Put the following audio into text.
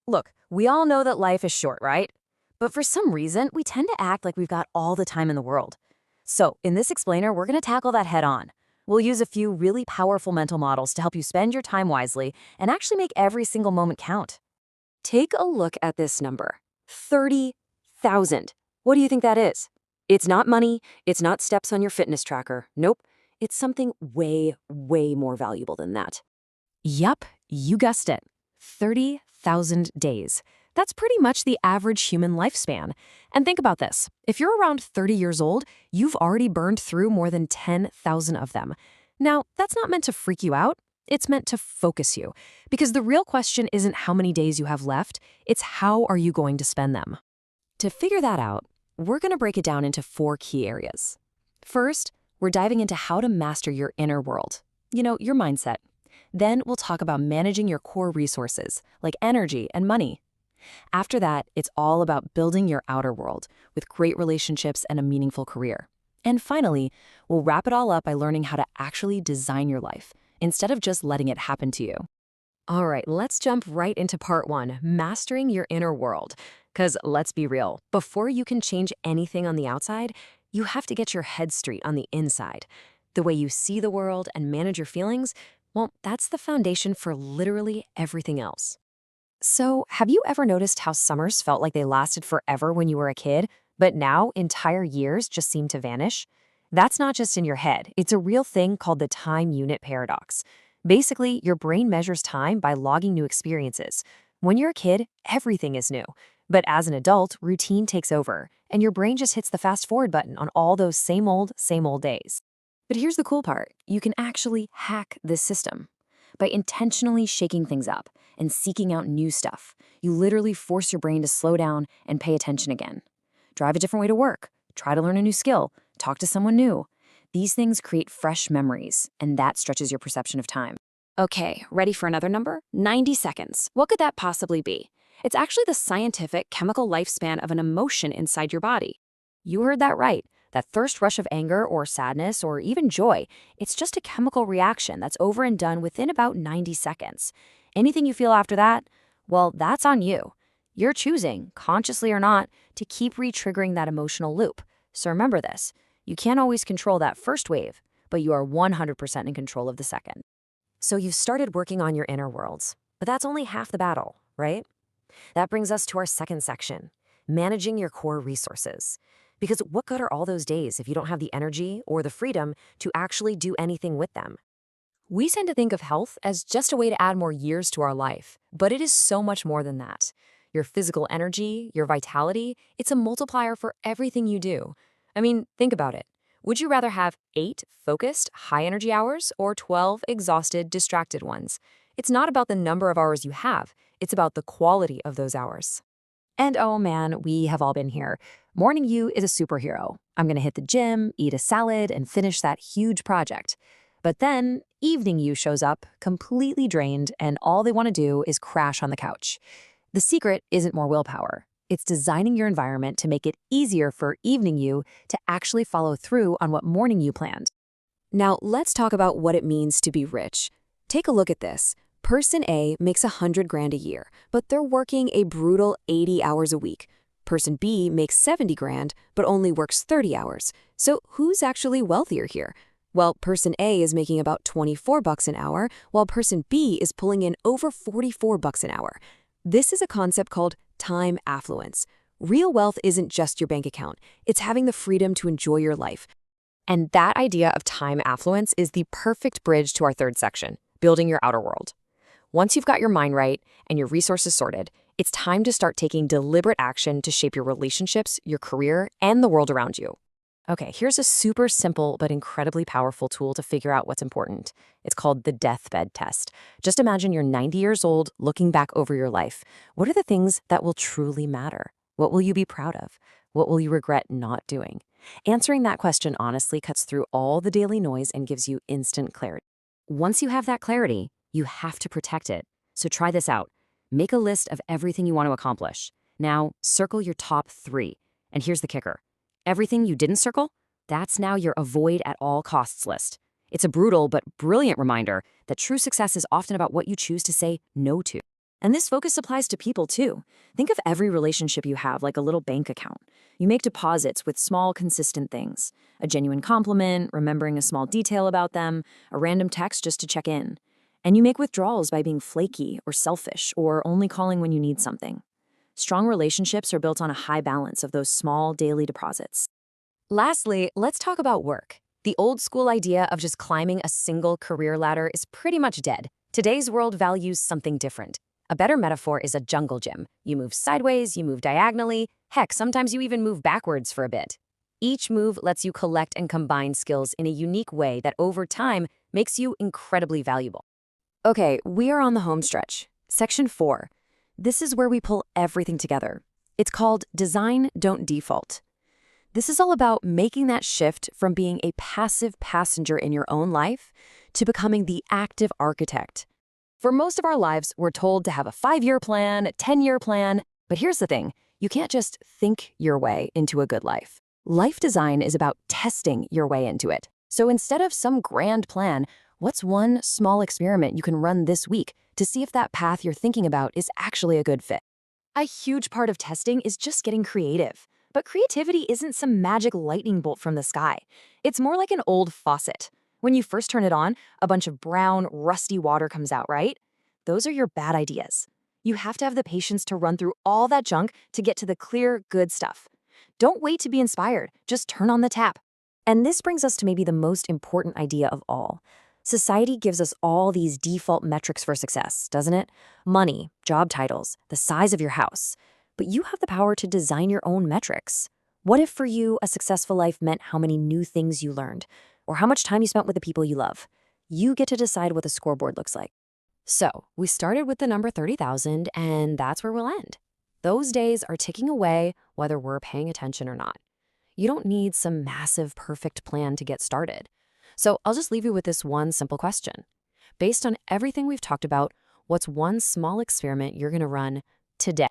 Look, we all know that life is short, right? But for some reason, we tend to act like we've got all the time in the world. So, in this explainer, we're going to tackle that head on. We'll use a few really powerful mental models to help you spend your time wisely and actually make every single moment count. Take a look at this number 30,000. What do you think that is? It's not money, it's not steps on your fitness tracker. Nope, it's something way, way more valuable than that. Yup, you guessed it. 30,000 days. That's pretty much the average human lifespan. And think about this. If you're around 30 years old, you've already burned through more than 10,000 of them. Now, that's not meant to freak you out. It's meant to focus you. Because the real question isn't how many days you have left, it's how are you going to spend them. To figure that out, we're going to break it down into 4 key areas. First, we're diving into how to master your inner world. Your mindset. Then we'll talk about managing your core resources, like energy and money. After that, it's all about building your outer world with great relationships and a meaningful career. And finally, we'll wrap it all up by learning how to actually design your life instead of just letting it happen to you. All right, let's jump right into part 1, mastering your inner world. Because let's be real, before you can change anything on the outside, you have to get your head straight on the inside. The way you see the world and manage your feelings, well, that's the foundation for literally everything else. So, have you ever noticed how summers felt like they lasted forever when you were a kid, but now entire years just seem to vanish? That's not just in your head. It's a real thing called the time unit paradox. Basically, your brain measures time by logging new experiences. When you're a kid, everything is new. But as an adult, routine takes over, and your brain just hits the fast forward button on all those same old days. But here's the cool part. You can actually hack this system. By intentionally shaking things up and seeking out new stuff, you literally force your brain to slow down and pay attention again. Drive a different way to work, try to learn a new skill, talk to someone new. These things create fresh memories, and that stretches your perception of time. Okay, ready for another number? 90 seconds. What could that possibly be? It's actually the scientific chemical lifespan of an emotion inside your body. You heard that right. That first rush of anger or sadness or even joy, it's just a chemical reaction that's over and done within about 90 seconds. Anything you feel after that, well, that's on you. You're choosing, consciously or not, to keep re-triggering that emotional loop. So remember this, you can't always control that first wave, but you are 100% in control of the second. So you've started working on your inner worlds, but that's only half the battle, right? That brings us to our second section, managing your core resources. Because what good are all those days if you don't have the energy or the freedom to actually do anything with them? We tend to think of health as just a way to add more years to our life, but it is so much more than that. Your physical energy, your vitality, it's a multiplier for everything you do. I mean, think about it. Would you rather have 8 focused, high-energy hours or 12 exhausted, distracted ones? It's not about the number of hours you have. It's about the quality of those hours. And oh man, we have all been here. Morning you is a superhero. I'm going to hit the gym, eat a salad, and finish that huge project. But then evening you shows up, completely drained, and all they want to do is crash on the couch. The secret isn't more willpower. It's designing your environment to make it easier for evening you to actually follow through on what morning you planned. Now, let's talk about what it means to be rich. Take a look at this. Person A makes $100,000 a year, but they're working a brutal 80 hours a week. Person B makes $70,000, but only works 30 hours. So who's actually wealthier here? Well, person A is making about $24 an hour, while person B is pulling in over $44 an hour. This is a concept called time affluence. Real wealth isn't just your bank account. It's having the freedom to enjoy your life. And that idea of time affluence is the perfect bridge to our third section, building your outer world. Once you've got your mind right and your resources sorted, it's time to start taking deliberate action to shape your relationships, your career, and the world around you. Okay, here's a super simple but incredibly powerful tool to figure out what's important. It's called the deathbed test. Just imagine you're 90 years old, looking back over your life. What are the things that will truly matter? What will you be proud of? What will you regret not doing? Answering that question honestly cuts through all the daily noise and gives you instant clarity. Once you have that clarity, you have to protect it. So try this out. Make a list of everything you want to accomplish. Now, circle your top 3. And here's the kicker. Everything you didn't circle, that's now your avoid at all costs list. It's a brutal but brilliant reminder that true success is often about what you choose to say no to. And this focus applies to people too. Think of every relationship you have like a little bank account. You make deposits with small, consistent things. A genuine compliment, remembering a small detail about them, a random text just to check in. And you make withdrawals by being flaky or selfish or only calling when you need something. Strong relationships are built on a high balance of those small daily deposits. Lastly, let's talk about work. The old school idea of just climbing a single career ladder is pretty much dead. Today's world values something different. A better metaphor is a jungle gym. You move sideways, you move diagonally, heck, sometimes you even move backwards for a bit. Each move lets you collect and combine skills in a unique way that over time makes you incredibly valuable. Okay, we are on the home stretch. Section 4. This is where we pull everything together. It's called Design, Don't Default. This is all about making that shift from being a passive passenger in your own life to becoming the active architect. For most of our lives, we're told to have a 5-year plan, a 10-year plan, but here's the thing, you can't just think your way into a good life. Life design is about testing your way into it. So instead of some grand plan, what's one small experiment you can run this week to see if that path you're thinking about is actually a good fit? A huge part of testing is just getting creative. But creativity isn't some magic lightning bolt from the sky. It's more like an old faucet. When you first turn it on, a bunch of brown, rusty water comes out, right? Those are your bad ideas. You have to have the patience to run through all that junk to get to the clear, good stuff. Don't wait to be inspired. Just turn on the tap. And this brings us to maybe the most important idea of all. Society gives us all these default metrics for success, doesn't it? Money, job titles, the size of your house. But you have the power to design your own metrics. What if for you, a successful life meant how many new things you learned, or how much time you spent with the people you love? You get to decide what the scoreboard looks like. So, we started with the number 30,000, and that's where we'll end. Those days are ticking away whether we're paying attention or not. You don't need some massive, perfect plan to get started. So, I'll just leave you with this one simple question. Based on everything we've talked about, what's one small experiment you're going to run today?